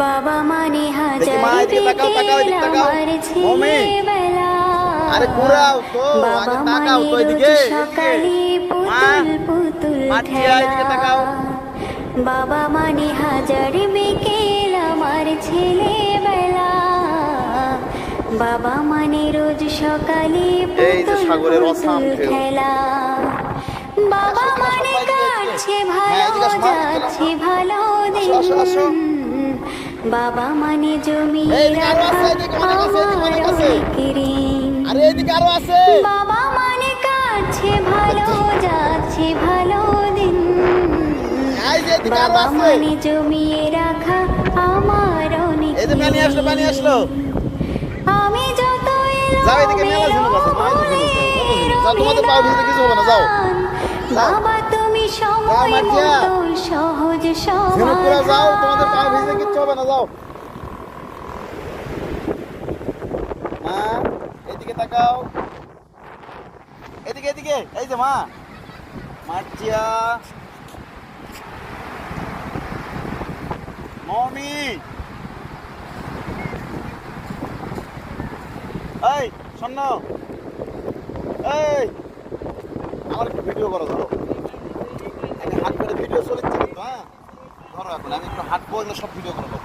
বাবা মানে হাজারি বিকেল আমার ছেলেবেলা। আরে ঘুরাও তো, বাবা আগে তাকাও তো মানে এদিকে, রোজ সকালে পুতুল পুতুল এদিকে তাকাও। খেলা। বাবা মানে হাজারি বিকেল আমার ছেলেবেলা। বাবা মানে রোজ সকালে এই যে পুতুল সাগরের পুতুল অসাম ঢেউ। খেলা। বাবা মানে কাটছে হ্যাঁ, ভালো এদিকে আসো মা, যাচ্ছে ভালো দিন। আসো, আসো। বাবা মানে জমিয়ে এইদিকে আরো রাখা আছে, এদিকে অনেক আছে, এদিকে আমার অনেক আছে। অনেক ঋণ। আরে এদিকে আরো আছে। বাবা মানে কাটছে ভালো যাচ্ছে ভালো দিন। এই যে এদিকে আরো বাবা আছে। মানে জমিয়ে রাখা আমার অনেক এই যে পানি আসলো, পানি আসলো। আমি যত যাও এদিকে মেলা ঝিনুক আছে, মা এই যে ঝিনুক, কত ঝিনুক। যাও, তোমাদের পা ভিজে কিছু হবে না, যাও। বাবা তুমি সময় মার্জিয়া। মতো সহজ ঝিনুক করে যাও, সমাধান। তোমাদের পা ভিজে কিচ্ছু হবে না, যাও। মা এদিকে তাকাও, এদিকে এদিকে, এই যে মা মার্জিয়া, মমি, এই শোনো, এই আমার একটু ভিডিও করো, ধরো আমি হাত করে ভিডিও চলেছি কিন্তু, হ্যাঁ ধরো, এখন আমি একটু হাঁটবো, এগুলো সব ভিডিও করবো।